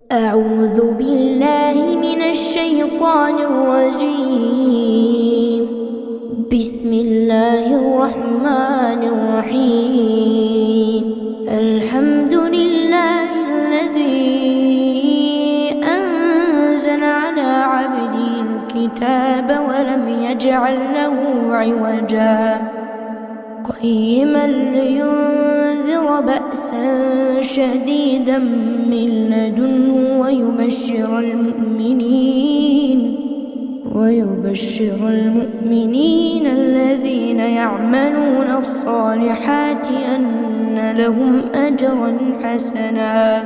أعوذ بالله من الشيطان الرجيم. بسم الله الرحمن الرحيم. الحمد لله الذي أنزل على عبده الكتاب ولم يجعل له عوجا قيما لينذر بأسا شديدا من لدنه ويبشر المؤمنين الذين يعملون الصالحات أن لهم أجرا حسنا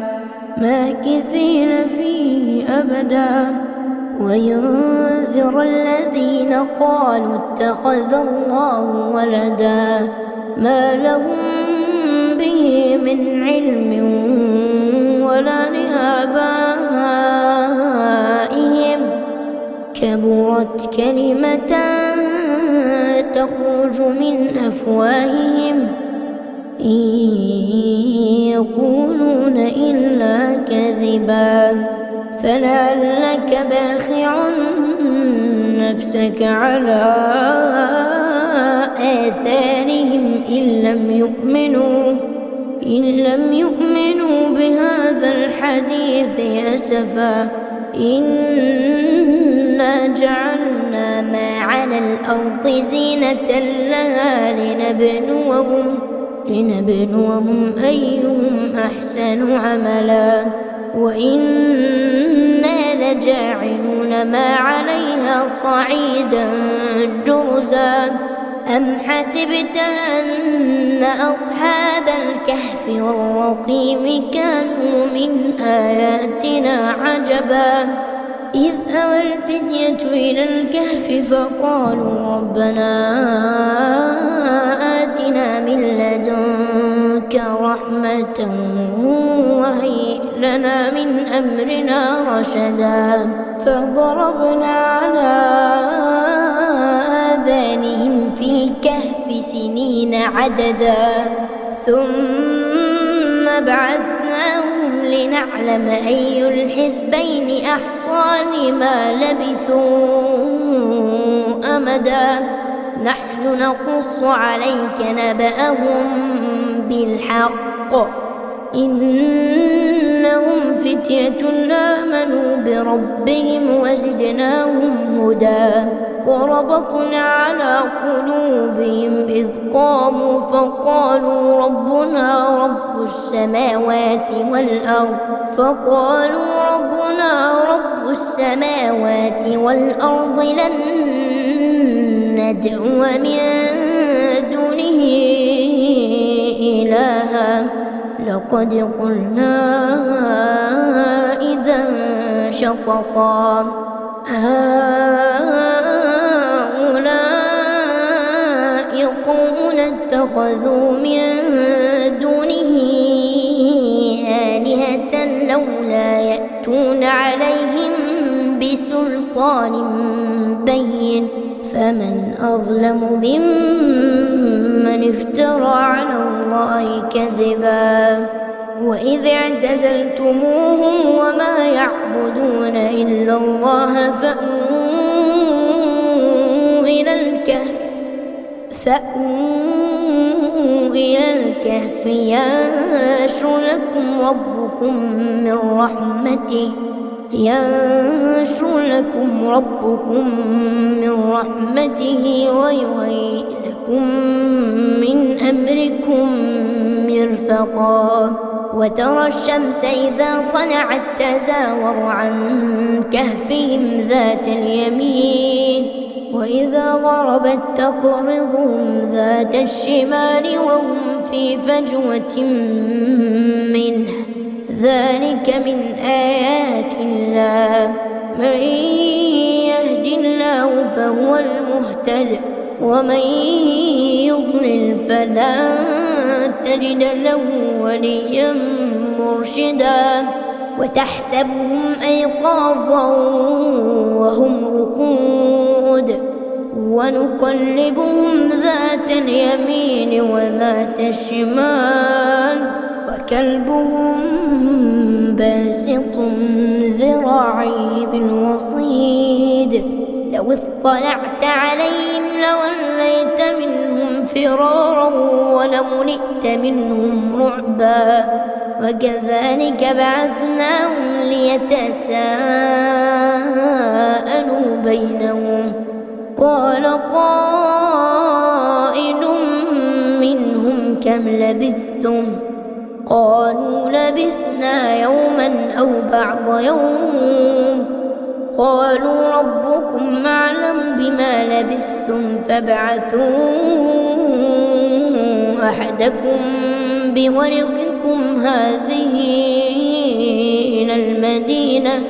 ماكثين فيه أبدا وينذر الذين قالوا اتخذ الله ولدا ما لهم به من علم ولا لآبائهم كبرت كلمة تخرج من أفواههم إن يقولون إلا كذبا فلعلك باخع نفسك على آثارهم إن لم يؤمنوا بهذا الحديث أسفا إنا جعلنا ما على الأرض زينة لها لنبلوهم أيهم أحسن عملا وإنا لجاعلون ما عليها صعيدا جرزا أم حسبت أن أصحاب الكهف والرقيم كانوا من آياتنا عجبا إذ أوى الفتية إلى الكهف فقالوا ربنا آتنا من لدنك رحمة وهيئ لنا من أمرنا رشدا فضربنا على آذانهم في الكهف سنين عددا ثم بعثناهم لنعلم أي الحزبين أحصى لما لبثوا أمدا نحن نقص عليك نبأهم بالحق إنهم فتية آمنوا بربهم وزدناهم هدى وربطنا على قلوبهم إذ قاموا فقالوا ربنا رب السماوات والأرض لن ندعو من دونه إلها لقد قلنا إذا شططا هؤلاء قوم اتخذوا من دونه آلهة لولا يأتون عليهم بسلطان بين فمن أظلم ممن افترى على الله كذبا وإذ اعتزلتموهم وما يعبدون إلا الله فأووا إلى الكهف ينشر لكم ربكم من رحمته ويهيئ لكم من أمركم مرفقا وترى الشمس إذا طلعت تزاور عن كهفهم ذات اليمين وإذا غربت تقرضهم ذات الشمال وهم في فجوة منه ذلك من آيات الله من يهد الله فهو المهتد ومن يضلل فلا تجد له وليا مرشدا وتحسبهم أيقاظا وهم رقود ونقلبهم ذات اليمين وذات الشمال وكلبهم باسط ذراعيه بالوصيد لو اطلعت عليهم لوليت منهم فرارا ولملئت منهم رعبا وكذلك بعثناهم ليتساءلوا بينهم قال قائل منهم كم لبثتم قالوا لبثنا يوما أو بعض يوم قالوا ربكم أعلم بما لبثتم فابعثوا أحدكم بورقكم هذه إلى المدينة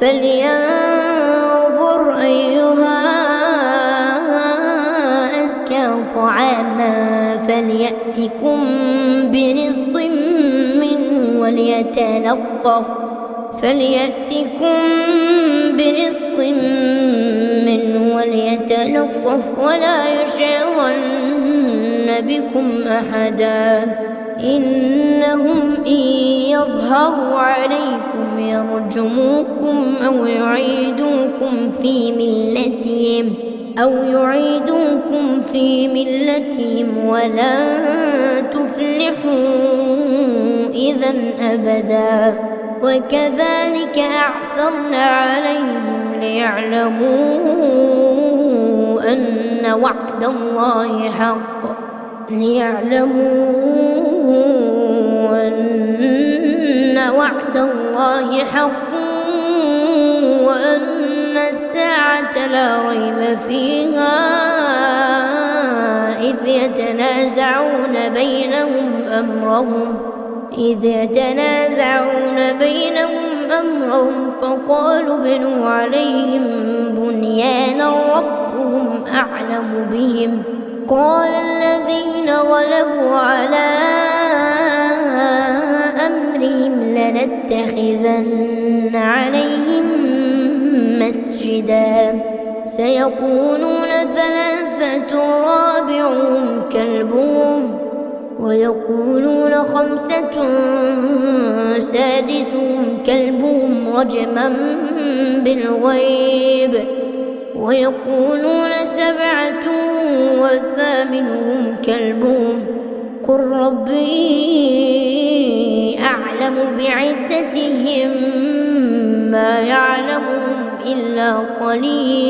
فلينظر أيها أزكى طعاما فليأتكم برزق منه وليتلطف ولا يشعرن بكم أحدا إنهم إن يظهروا عليكم يرجموكم أو يعيدوكم في ملتهم ولن تفلحوا إذا أبدا وكذلك أعثرنا عليهم ليعلموا أن وعد الله حق وأن الساعة لا ريب فيها إذ يتنازعون بينهم أمرهم فقالوا ابنوا عليهم بنيانا ربهم أعلم بهم قال الذين غلبوا على أمرهم لنتخذن عليهم مسجدا سيقولون ثلاثة رابعهم كلبهم ويقولون خمسة سادسهم كلبهم رجما بالغيب ويقولون سبعة وثامنهم كلبهم قل ربي أعلم بعدتهم ما يعلمهم إلا قليل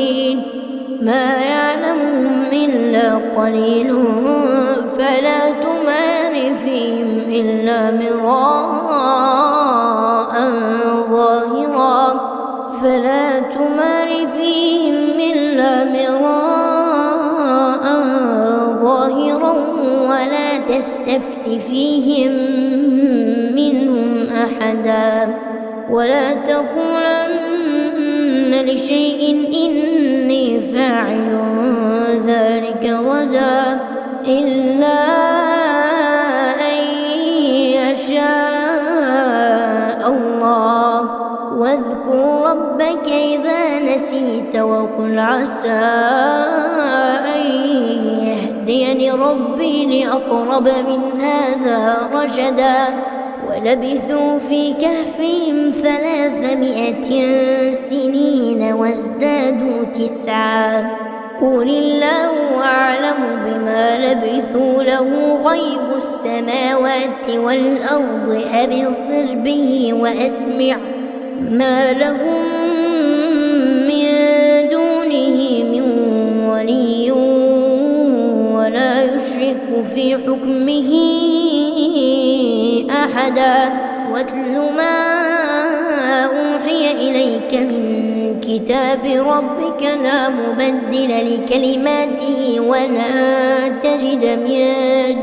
فلا تمار فيهم إلا مراء ظاهرا ولا تستفت فيهم منهم أحدا ولا تقولن لشيء إني فاعل ذلك غدا إلا أن يشاء الله واذكر ربك إذا نسيت وقل عسى أن يهديني ربي لأقرب من هذا رشدا ولبثوا في كهفهم 300 سنين وازدادوا 9 قل الله أعلم بما لبثوا له غيب السماوات والأرض أبصر به وأسمع ما لهم من دونه من ولي ولا يشرك في حكمه أحدا واتل ما أوحي إليك من كتاب ربك لا مبدل لكلماته ولا تجد من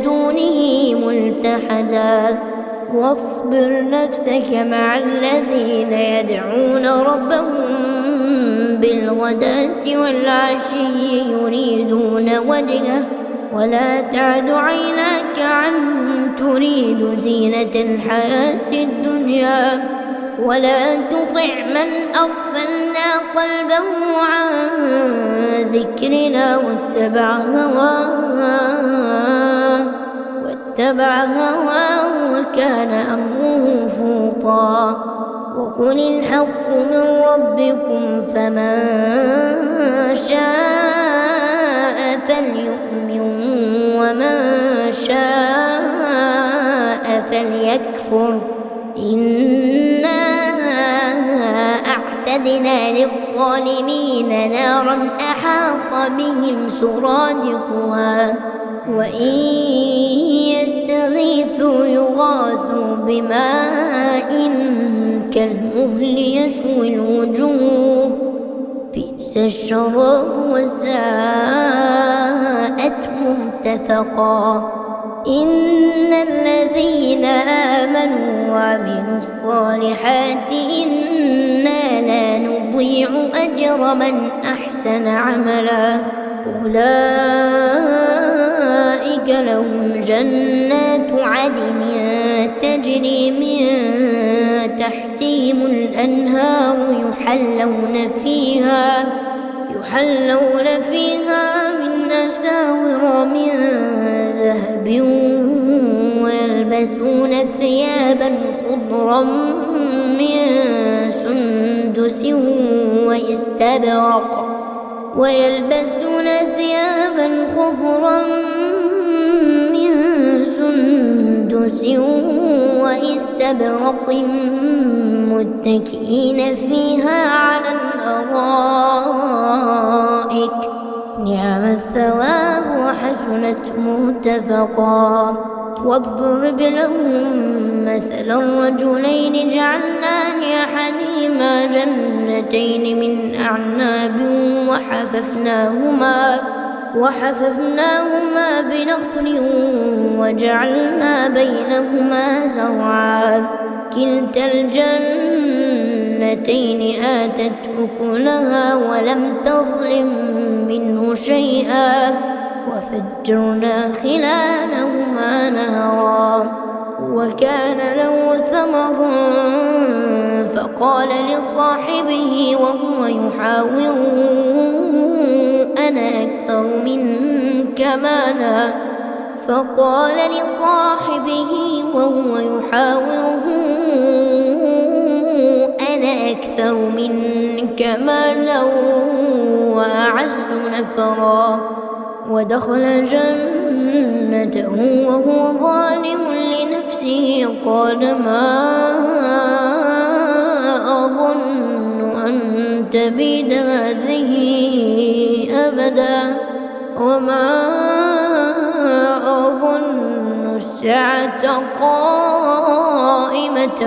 دونه ملتحدا واصبر نفسك مع الذين يدعون ربهم بالغداة والعشي يريدون وجهه ولا تعد عيناك عنهم تريد زينة الحياة الدنيا ولا تطع من أغفلنا قلبه عن ذكرنا واتبع هواه وكان أمره فرطا. وقل الحق من ربكم فمن شاء فليؤمن ومن شاء فليكفر. إنا أعتدنا للظالمين نارا أحاط بهم سرادقها وإن يستغيثوا يغاثوا بماء كالمهل يشوي الوجوه بئس الشراب وساءت مرتفقا. إن الذين آمنوا وعملوا الصالحات إنا لا نضيع أجر من أحسن عملا. أولئك لهم جنات عدن تجري من تحتهم الأنهار يحلون فيها من أساور من ذهب ويلبسون ثيابا خضرا من سندس واستبرق متكئين فيها على الأرائك نعم الثواب وحسنت مرتفقا. واضرب لهم مثل الرجلين جعلنا لأحدهما جنتين من أعناب وحففناهما بنخل وجعلنا بينهما زرعا. كلتا الجنتين آتت أكلها ولم تظلم منه شيئا وفجرنا خلالهما نهرا. وكان له ثمر فقال لصاحبه وهو يحاوره أنا أكثر منك مالا وأعز نفرا. ودخل جنته وهو ظالم لنفسه قال ما أظن أن تبيد هذه أبدا وما أظن الساعة قائمة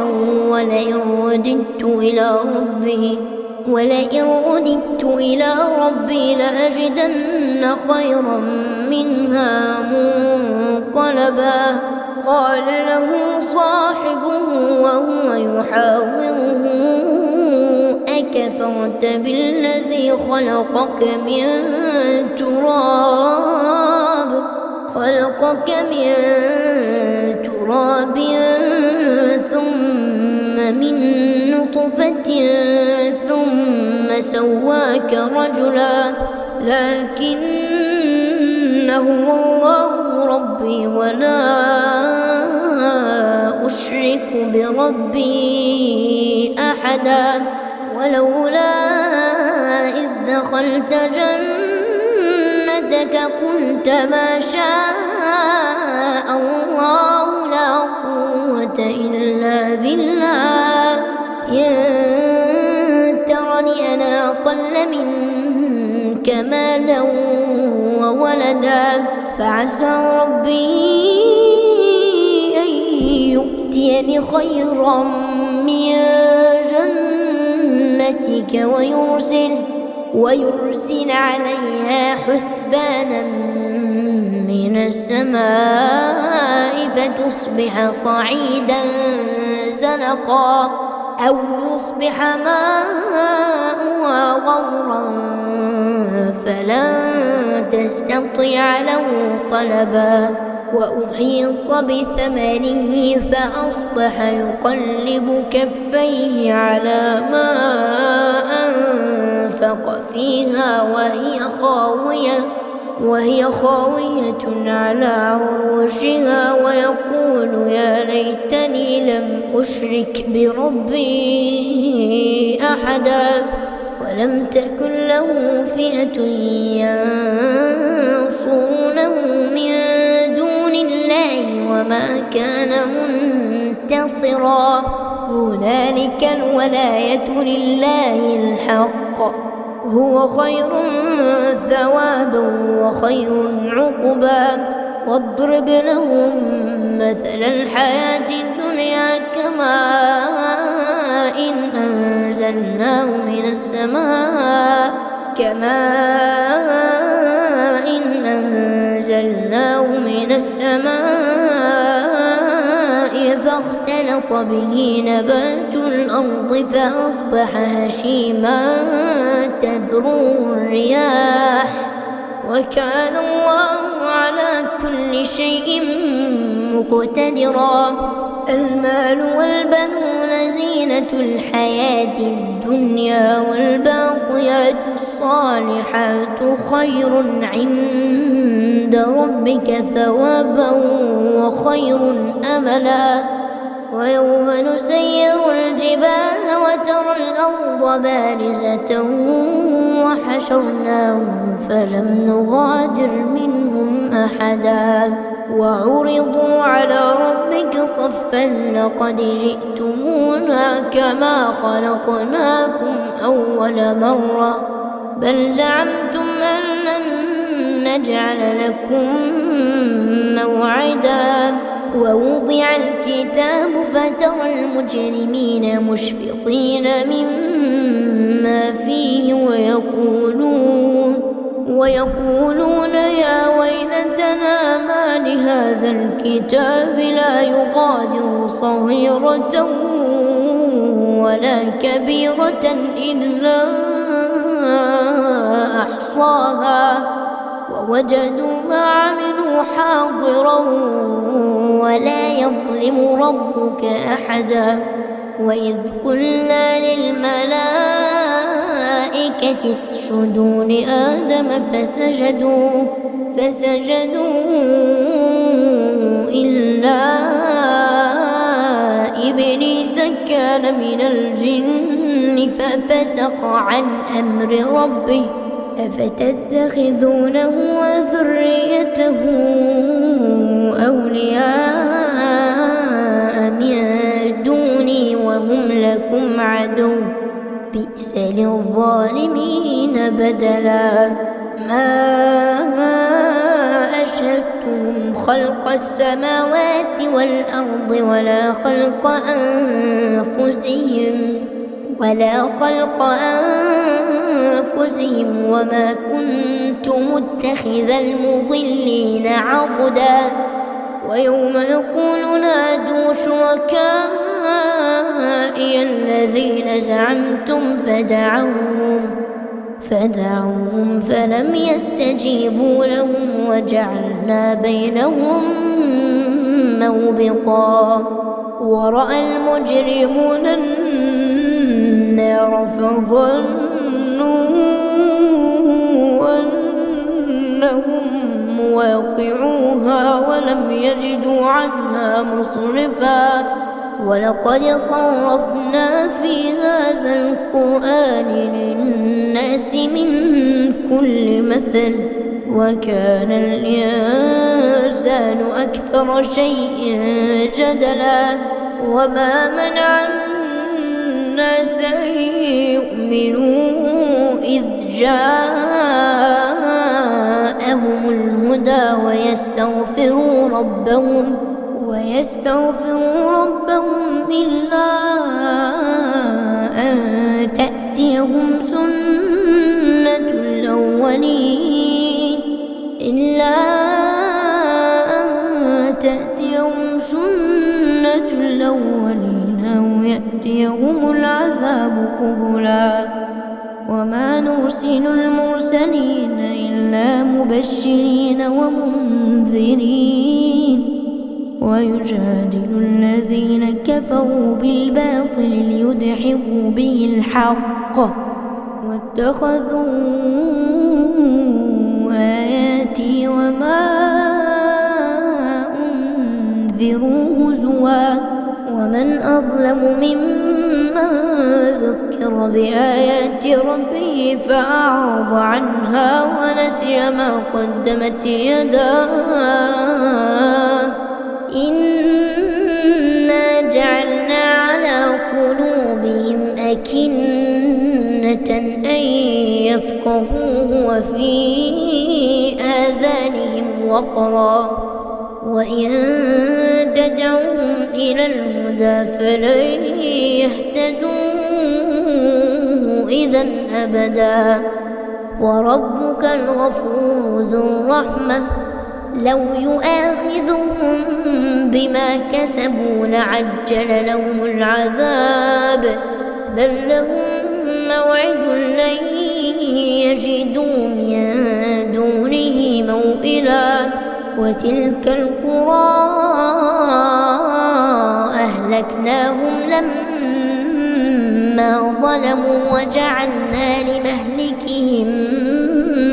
ولئن رددت إلى ربي لأجدن خيرا منها منقلبا. قال له صاحبه وهو يحاوره أكفرت بالذي خلقك من تراب ثم من نطفة ثم سواك رجلا لكن هو الله ربي ولا أشرك بربي أحدا. ولولا إذ دخلت جنتك قلت ما شاء الله لا قوة إلا بالله إن ترني أنا أقل منك مالا وولدا فعسى ربي أن يؤتيني خيرا من جنتك ويرسل عليها حسبانا من السماء فتصبح صعيدا زلقا أو يصبح ماؤها غورا فلن تستطيع له طلبا. وأحيط بثمره فأصبح يقلب كفيه على ما أنفق فيها وهي خاوية على عروشها ويقول يا ليتني لم أشرك بربي أحدا ولم تكن له فئة ينصرونه من دون الله وما كان منتصرا هنالك الولاية لله الحق هو خير ثوابا وخير عقبا واضرب لهم مثل الحياة الدنيا كماء أنزلناه من السماء فاختلط به نبات الأرض فأصبح هشيما تذروه الرياح وكان الله على كل شيء مقتدرا المال والبنون زينة الحياة الدنيا والباقيات الصالحات خير عند ربك ثوابا وخير أملا ويوم نسير الجبال وترى الأرض بارزة وحشرناهم فلم نغادر منهم أحدا وعرضوا على ربك صفا لقد جئتمونا كما خلقناكم أول مرة بل زعمتم أن لن نجعل لكم موعدا ووضع الكتاب فترى المجرمين مشفقين مما فيه ويقولون يا ويلتنا ما لهذا الكتاب لا يغادر صغيرة ولا كبيرة إلا أحصاها ووجدوا ما عملوا حاضرا ولا يظلم ربك أحدا وإذ قلنا للملائكة اسجدوا لآدم فسجدوا إلا إبليس كان من الجن ففسق عن أمر ربه أفتتخذونه وذريته أولياء من دوني وهم لكم عدو بئس للظالمين بدلا ما أشهدتهم خلق السماوات والأرض ولا خلق أنفسهم وما كنت متخذ المضلين عضدا ويوم يقول نادوا شركائي الذين زعمتم فدعوهم فلم يستجيبوا لهم وجعلنا بينهم موبقا ورأى المجرمون النار فظنوا أنهم مواقعوها ولم يجدوا عنها مصرفا ولقد صرفنا في هذا القرآن للناس من كل مثل وكان الإنسان أكثر شيء جدلا وما منع الناس أن يؤمنوا إذ جاءهم الهدى ويستغفروا ربهم إلا أن تأتيهم سنة الأولين أو يأتيهم العذاب قبلا وما نرسل المرسلين إلا مبشرين ومنذرين ويجادل الذين كفروا بالباطل ليدحضوا به الحق واتخذوا آياتي وما أنذروا هزوا ومن أظلم ممن ذكر بآيات ربه فأعرض عنها ونسي ما قدمت يداه إنا جعلنا على قلوبهم أكنة أن يفقهوه وفي آذانهم وقرا وإن تدعوهم إلى الهدى فلن يهتدوا إذا أبدا وربك الغفور ذو الرحمة لو يؤاخذهم بما كسبوا لعجل لهم العذاب بل لهم موعد لن يجدوا من دونه موئلا وتلك القرى أهلكناهم لما ظلموا وجعلنا لمهلكهم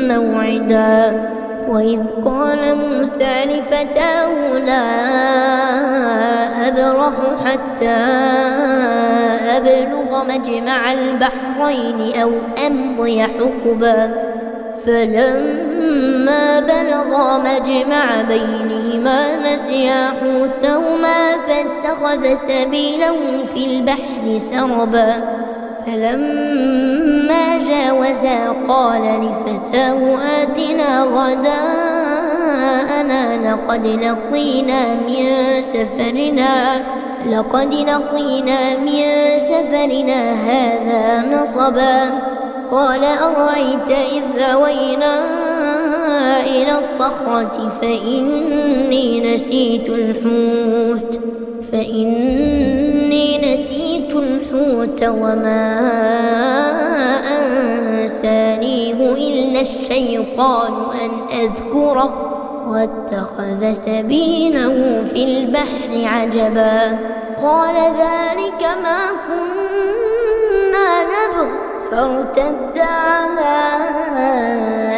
موعدا وإذ قال موسى لفتاه لا أبرح حتى أبلغ مجمع البحرين أو أمضي حقبا فلما بلغا مجمع بينهما نسيا حوتهما فاتخذ سبيله في البحر سربا فلما جاوزا قال لفتاه آتنا غداءنا لقد لقينا من سفرنا هذا نصبا قال أرأيت إذ أوينا إلى الصخرة فإني نسيت الحوت وما أنسانيه إلا الشيطان أن أذكره واتخذ سبيله في البحر عجبا قال ذلك ما كنا نبغ فارتدا على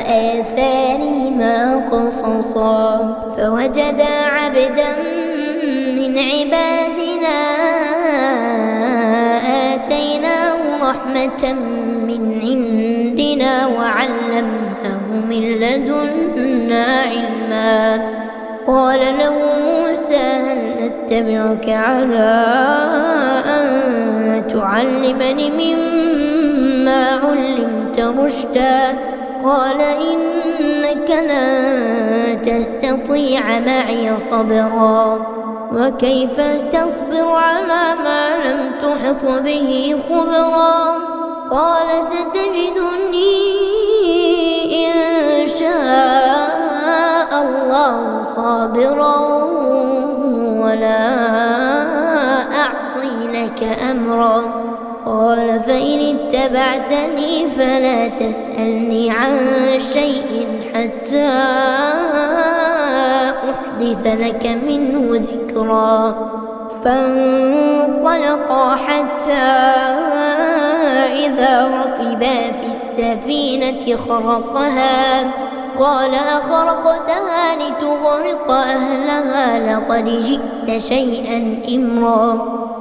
آثارهما قصصا فوجدا عبدا من عبادنا آتيناه رحمة من عندنا وعلمناه من لدنا علما قال له موسى هل نتبعك على أن تعلمني مما علمت رشدا قال إنك لن تستطيع معي صبرا وكيف تصبر على ما لم تحط به خبرا قال ستجدني إن شاء الله صابرا ولا أعصي لك أمرا قال فإن اتبعتني فلا تسألني عن شيء حتى أحدث لك منه ذكرا فانطلقا حتى إذا ركبا في السفينة خرقها قال أخرقتها لتغرق أهلها لقد جئت شيئا إمرا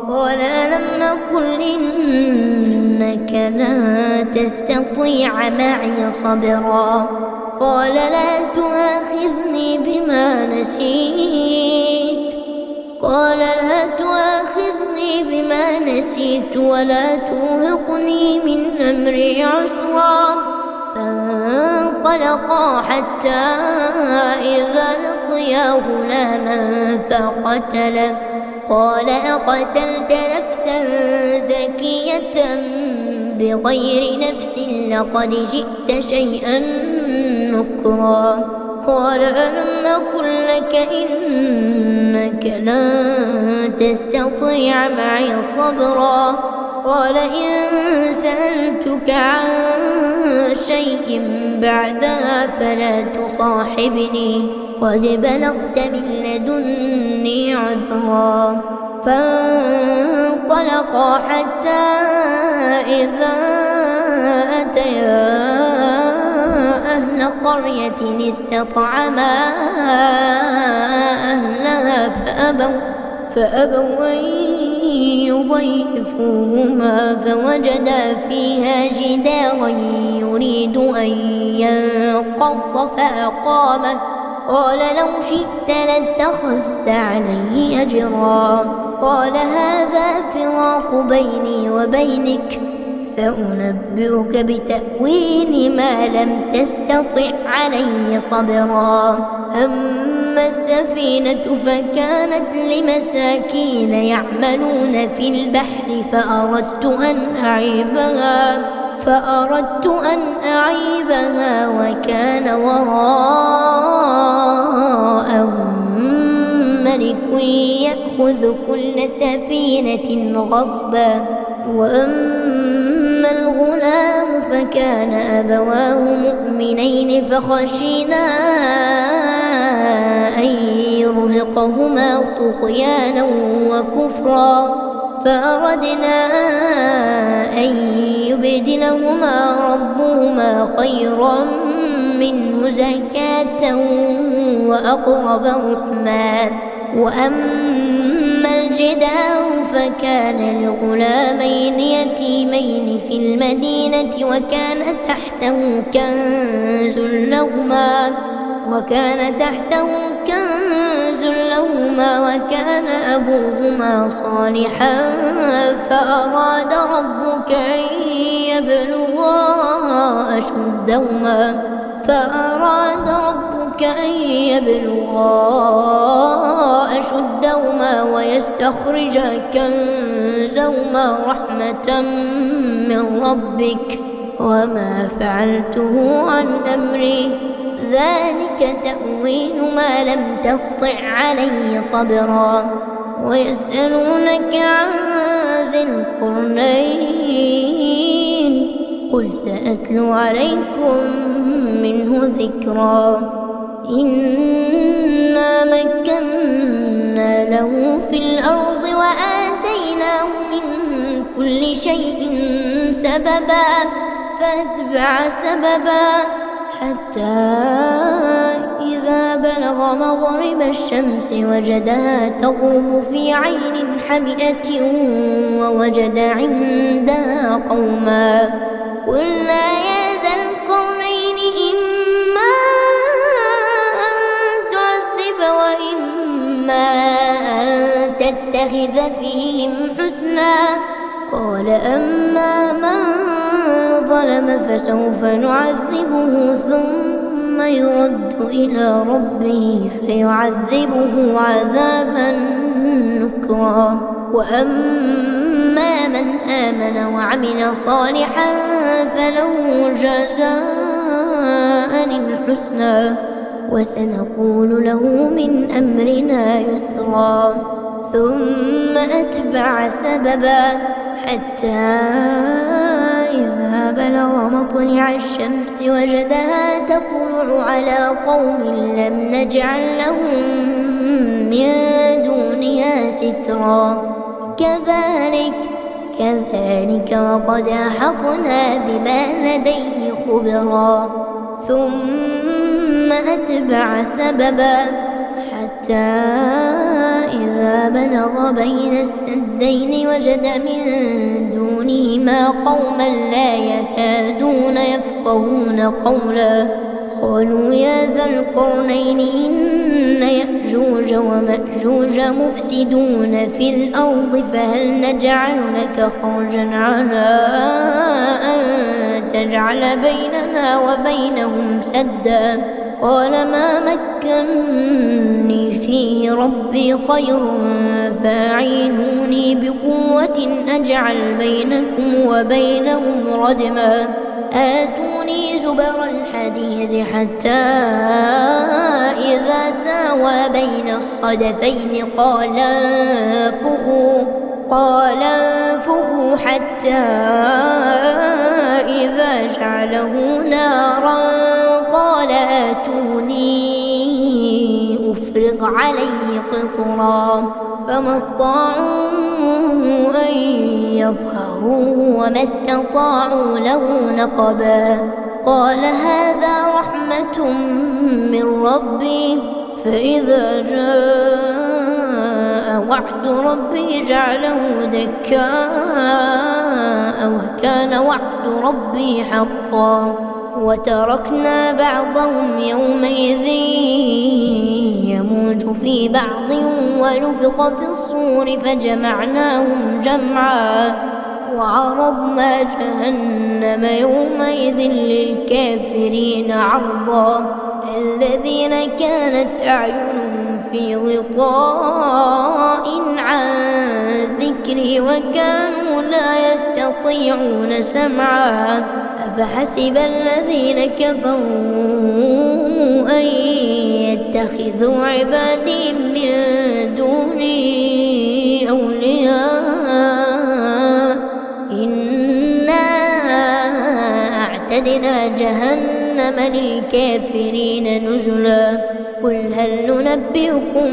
قال ألم أقل إنك لن تستطيع معي صبرا قال لا تؤاخذني بما نسيت ولا ترهقني من أمري عسرا فانطلقا حتى إذا لقيا غلاما فقتله قال أقتلت نفسا زكية بغير نفس لقد جئت شيئا نكرا قال ألم أقل لك إنك لن تستطيع معي صبرا قال إن سألتك عن شيء بعدها فلا تصاحبني قد بلغت من لدني عذرا. فانطلقا حتى إذا أتيا أهل قرية استطعما أهلها فأبوا أن يضيفوهما فوجدا فيها جدارا يريد أن ينقض فأقامه. قال لو شئت لاتخذت عليه أجرا. قال هذا فراق بيني وبينك، سأنبئك بتأويل ما لم تستطع عليه صبرا. أما السفينة فكانت لمساكين يعملون في البحر فأردت أن أعيبها وكان وراءهم ملك يأخذ كل سفينة غصبا. وأما الغلام فكان أبواه مؤمنين فخشينا أن يرهقهما طغيانا وكفرا، فأردنا أن يبدلهما ربهما خيرا منه زكاة وأقرب رحما. وأما الجدار فكان لغلامين يتيمين في المدينة وكان تحته كنز لهما وكان أبوهما صالحا فأراد ربك أن يبلغا أشدهما ويستخرجا كنزهما رحمة من ربك وما فعلته عن أمري، ذلك تأويل ما لم تسطع عليه صبرا. ويسألونك عن ذي القرنين قل سأتلو عليكم منه ذكرا. إنا مكنا له في الأرض وآتيناه من كل شيء سببا فأتبع سببا حتى إذا بلغ مغرب الشمس وجدها تغرب في عين حمئة ووجد عندها قوما. قلنا يا ذا القرنين إما أن تعذب وإما أن تتخذ فيهم حسنا. قال أما من ظلم فسوف نعذبه ثم يرد إلى ربه فيعذبه عذابا نكرا. وأما من آمن وعمل صالحا فله جزاء الحسنى وسنقول له من أمرنا يسرا. ثم أتبع سببا حتى إذا بلغ مطلع الشمس وجدها تطلع على قوم لم نجعل لهم من دونها سترا. كذلك وقد أحطنا بما لديه خبرا. ثم أتبع سببا حتى إذا بلغ بين السدين وجد من دونهما قوما لا يكادون يفقهون قولا. قالوا يا ذا القرنين إن يأجوج ومأجوج مفسدون في الأرض فهل نجعل لك خرجا على أن تجعل بيننا وبينهم سدا. قال ما مكني فيه ربي خير فاعينوني بقوة أجعل بينكم وبينهم ردما. آتوني زبر الحديد حتى إذا ساوى بين الصدفين قال انفخوا حتى إذا جعله نارا قال آتوني أفرغ عليه قطرا فما استطاعوا أن يظهروه وما استطاعوا له نقبا قال هذا رحمة من ربي فإذا جاء وعد ربي جعله دكاء وكان وعد ربي حقا وتركنا بعضهم يومئذ يموج في بعض ونفخ في الصور فجمعناهم جمعا وعرضنا جهنم يومئذ للكافرين عرضا الذين كانت أعينهم في غطاء عن ذكري وكانوا لا يستطيعون سمعا أفحسب الذين كفروا أن يتخذوا عبادي من دوني أولياء إنا أعتدنا جهنم للكافرين نزلا قل هل ننبئكم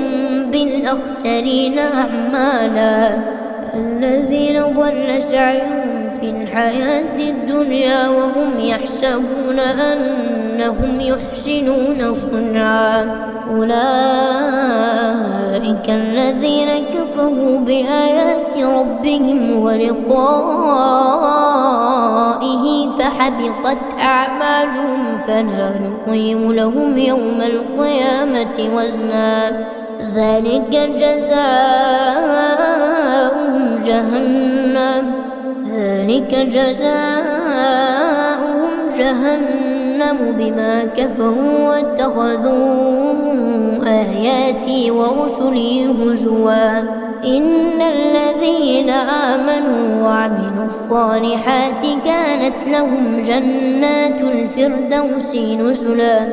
بالأخسرين أعمالا الذين ضل سعيهم في الحياة الدنيا وهم يحسبون أنهم يحسنون صنعا أولئك الذين كفروا بآيات ربهم ولقائه فحبطت أعمالهم فلا نقيم لهم يوم القيامة وزنا ذلك جزاؤهم جهنم بما كفروا واتخذوا آياتي ورسلي هزوا إن الذين آمنوا وعملوا الصالحات كانت لهم جنات الفردوس نزلا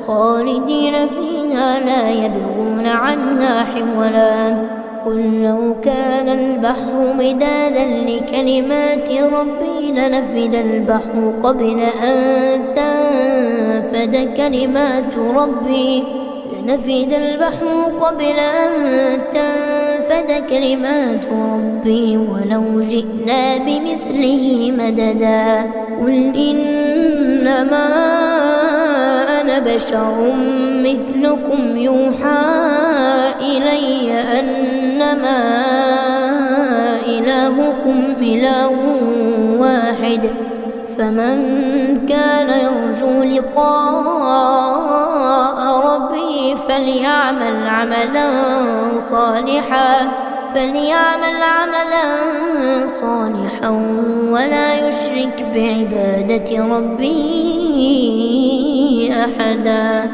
خالدين فيها لا يبغون عنها حولا قل لو كان البحر مدادا لكلمات ربي لنفد البحر قبل أن تنفد كلمات ربي ولو جئنا بمثله مددا قل إنما أنا بشر مثلكم يوحى إلي أنما إلهكم إله واحد فمن كان يرجو لقاء ربه فليعمل عملا صالحا ولا يشرك بعبادة ربه أحدا.